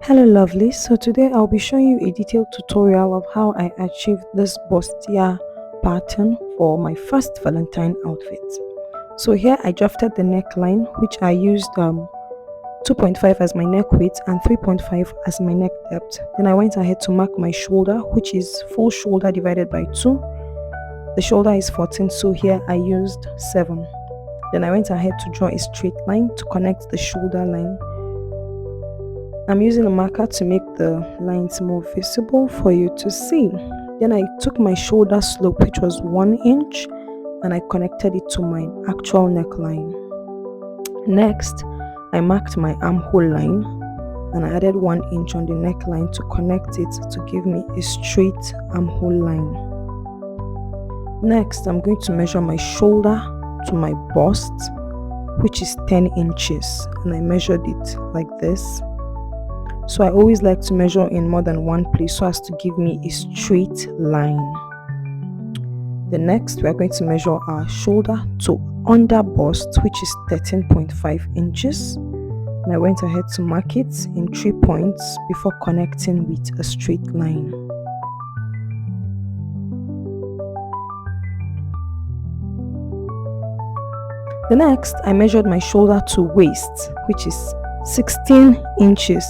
Hello lovely, so today I'll be showing you a detailed tutorial of how I achieved this bustier pattern for my first Valentine outfit. So here I drafted the neckline, which I used 2.5 as my neck width and 3.5 as my neck depth. Then I went ahead to mark my shoulder, which is full shoulder divided by 2. The shoulder is 14, so here I used 7. Then I went ahead to draw a straight line to connect the shoulder line. I'm using a marker to make the lines more visible for you to see. Then I took my shoulder slope, which was 1 inch, and I connected it to my actual neckline. Next, I marked my armhole line and I added 1 inch on the neckline to connect it to give me a straight armhole line. Next, I'm going to measure my shoulder to my bust, which is 10 inches, and I measured it like this. So I always like to measure in more than one place so as to give me a straight line. The next, we are going to measure our shoulder to under bust, which is 13.5 inches. And I went ahead to mark it in 3 points before connecting with a straight line. The next, I measured my shoulder to waist, which is 16 inches.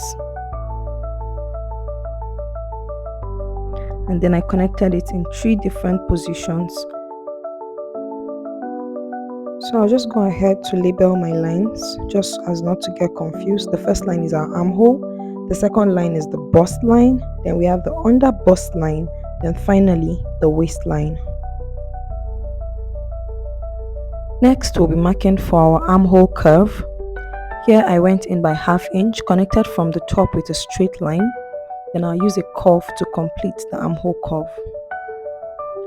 And then I connected it in 3 different positions. So I'll just go ahead to label my lines just as not to get confused. The first line is our armhole, the second line is the bust line, then we have the under bust line, then finally the waistline. Next, we'll be marking for our armhole curve. Here I went in by 1/2 inch, connected from the top with a straight line. Then I'll use a curve to complete the armhole curve.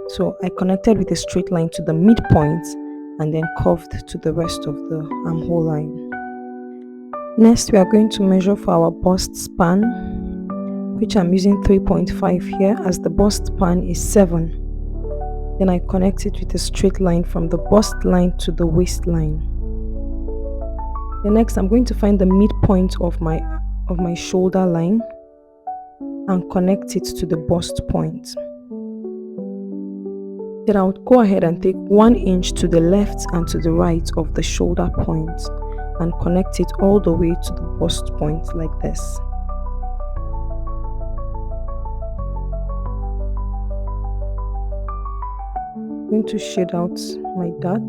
So I connected with a straight line to the midpoint and then curved to the rest of the armhole line. Next, we are going to measure for our bust span, which I'm using 3.5 here as the bust span is 7. Then I connect it with a straight line from the bust line to the waistline. Then next, I'm going to find the midpoint of my shoulder line and connect it to the bust point. Then I would go ahead and take 1 inch to the left and to the right of the shoulder point and connect it all the way to the bust point like this. I'm going to shade out my dot.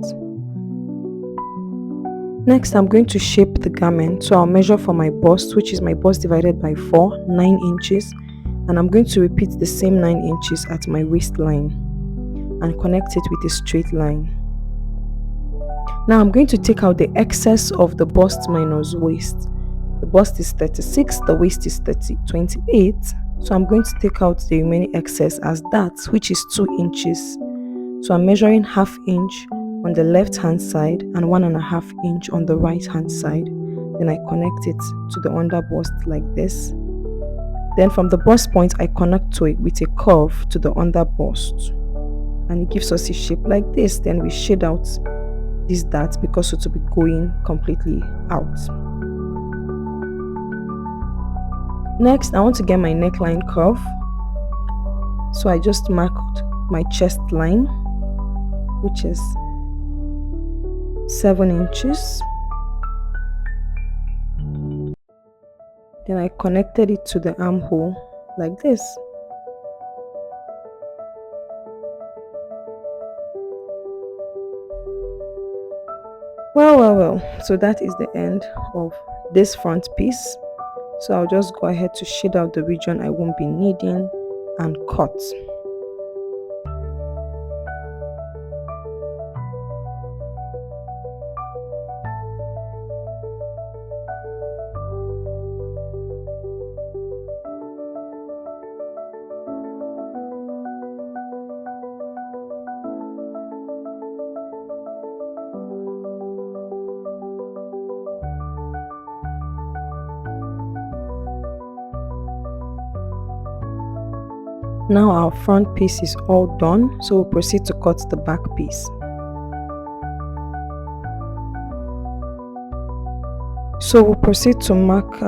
Next, I'm going to shape the garment. So I'll measure for my bust, which is my bust divided by 4, 9 inches. And I'm going to repeat the same 9 inches at my waistline and connect it with a straight line. Now I'm going to take out the excess of the bust minus waist. The bust is 36, the waist is 28. So I'm going to take out the remaining excess as that, which is 2 inches. So I'm measuring 1/2 inch on the left hand side and 1.5 inch on the right hand side. Then I connect it to the under bust like this. Then from the bust point, I connect to it with a curve to the under bust. And it gives us a shape like this. Then we shade out this dart because it will be going completely out. Next, I want to get my neckline curve. So I just marked my chest line, which is 7 inches. Then I connected it to the armhole like this. Well. So that is the end of this front piece. So I'll just go ahead to shade out the region I won't be needing and cut. Now our front piece is all done, so we'll proceed to cut the back piece. So we'll proceed to mark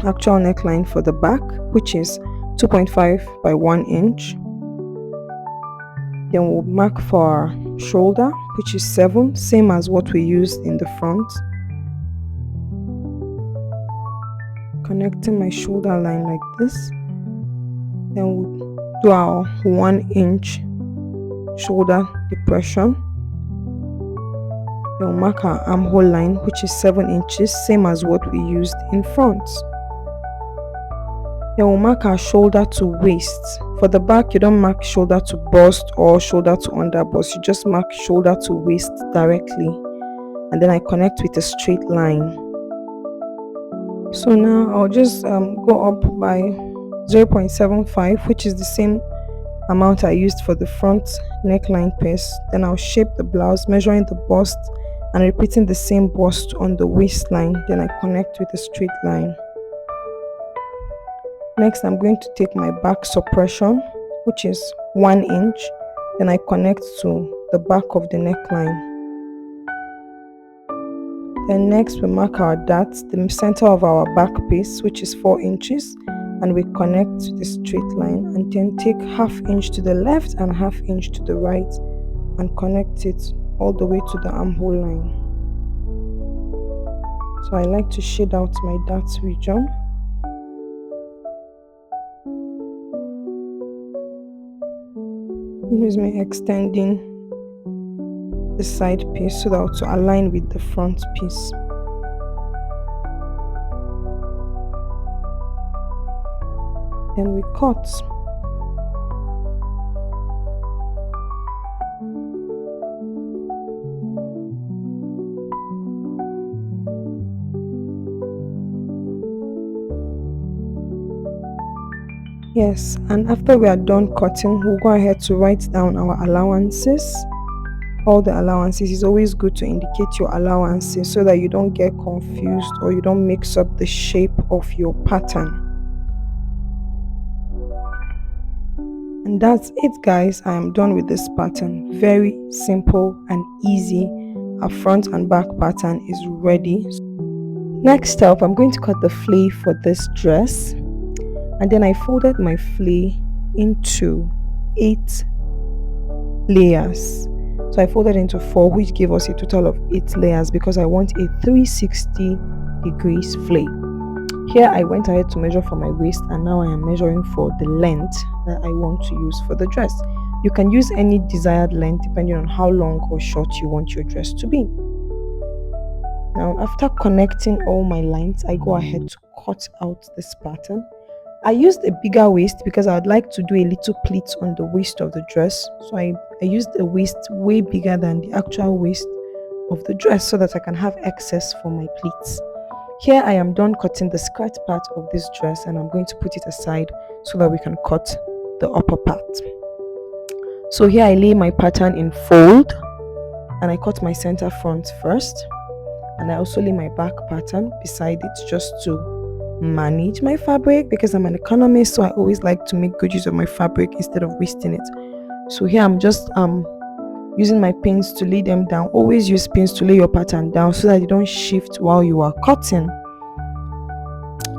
actual neckline for the back, which is 2.5 by 1 inch. Then we'll mark for our shoulder, which is 7, same as what we used in the front. Connecting my shoulder line like this. Then we'll do our 1 inch shoulder depression. Then we'll mark our armhole line, which is 7 inches, same as what we used in front. Then we'll mark our shoulder to waist. For the back, you don't mark shoulder to bust or shoulder to under bust. You just mark shoulder to waist directly. And then I connect with a straight line. So now I'll just go up by 0.75, which is the same amount I used for the front neckline piece. Then I'll shape the blouse, measuring the bust and repeating the same bust on the waistline. Then I connect with a straight line. Next, I'm going to take my back suppression, which is 1 inch. Then I connect to the back of the neckline. Then next, we mark our dart, the center of our back piece, which is 4 inches. And we connect to the straight line. And then take 1/2 inch to the left and 1/2 inch to the right. And connect it all the way to the armhole line. So I like to shade out my dart region. Use me extending the side piece so that to align with the front piece. Then we cut. Yes, and after we are done cutting, we'll go ahead to write down our allowances. All the allowances. Is always good to indicate your allowances so that you don't get confused or you don't mix up the shape of your pattern. And that's it, guys. I am done with this pattern. Very simple and easy. Our front and back pattern is ready. Next up, I'm going to cut the flea for this dress. And then I folded my flea into 8 layers. So I folded into 4, which gave us a total of 8 layers because I want a 360 degrees flea. Here I went ahead to measure for my waist, and now I am measuring for the length that I want to use for the dress. You can use any desired length depending on how long or short you want your dress to be. Now, after connecting all my lines, I go ahead to cut out this pattern. I used a bigger waist because I would like to do a little pleat on the waist of the dress. So I used a waist way bigger than the actual waist of the dress so that I can have excess for my pleats. Here I am done cutting the skirt part of this dress, and I'm going to put it aside so that we can cut the upper part. So here I lay my pattern in fold, and I cut my center front first, and I also lay my back pattern beside it just to manage my fabric because I'm an economist, so I always like to make good use of my fabric instead of wasting it. So here I'm just using my pins to lay them down. Always use pins to lay your pattern down so that you don't shift while you are cutting.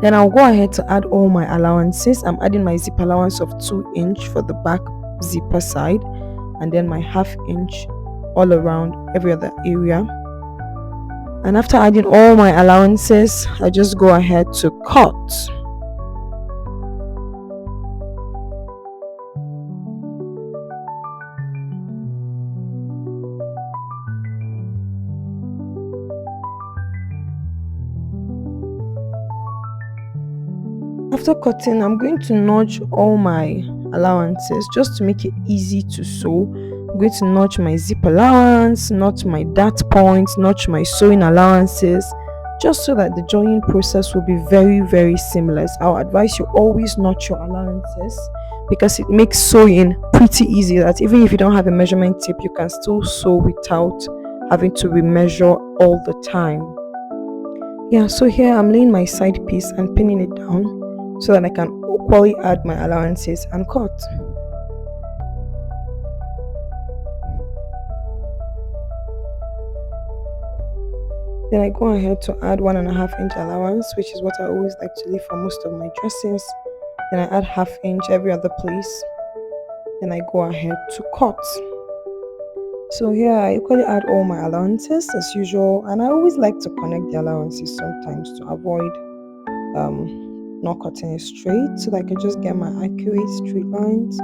Then I'll go ahead to add all my allowances. I'm adding my zip allowance of 2 inch for the back zipper side, and then my 1/2 inch all around every other area. And after adding all my allowances, I just go ahead to cut. After cutting, I'm going to notch all my allowances just to make it easy to sew. I'm going to notch my zip allowance, notch my dart points, notch my sewing allowances, just so that the joining process will be very, very seamless. I'll advise you always notch your allowances because it makes sewing pretty easy, that even if you don't have a measurement tape, you can still sew without having to remeasure all the time. Yeah, so here I'm laying my side piece and pinning it down so that I can equally add my allowances and cut. Then I go ahead to add 1.5 inch allowance, which is what I always like to leave for most of my dresses. Then I add 1/2 inch every other place. Then I go ahead to cut. So here I equally add all my allowances as usual, and I always like to connect the allowances sometimes to avoid not cutting it straight, so that I can just get my accurate straight lines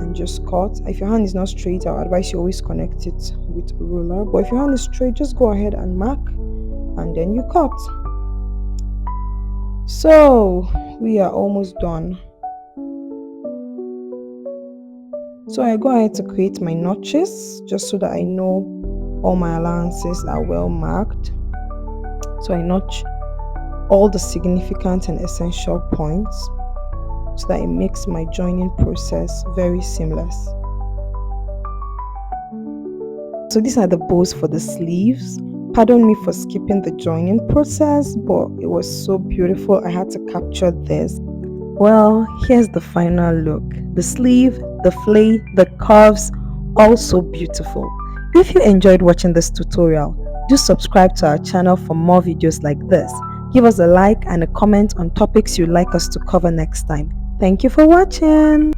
and just cut. If your hand is not straight, I'll advise you always connect it with a ruler, but if your hand is straight, just go ahead and mark and then you cut. So we are almost done. So I go ahead to create my notches just so that I know all my allowances are well marked. So I notch all the significant and essential points so that it makes my joining process very seamless. So these are the bows for the sleeves. Pardon me for skipping the joining process, but it was so beautiful. I had to capture this. Well, here's the final look. The sleeve, the flay, the curves, all so beautiful. If you enjoyed watching this tutorial, do subscribe to our channel for more videos like this. Give us a like and a comment on topics you'd like us to cover next time. Thank you for watching.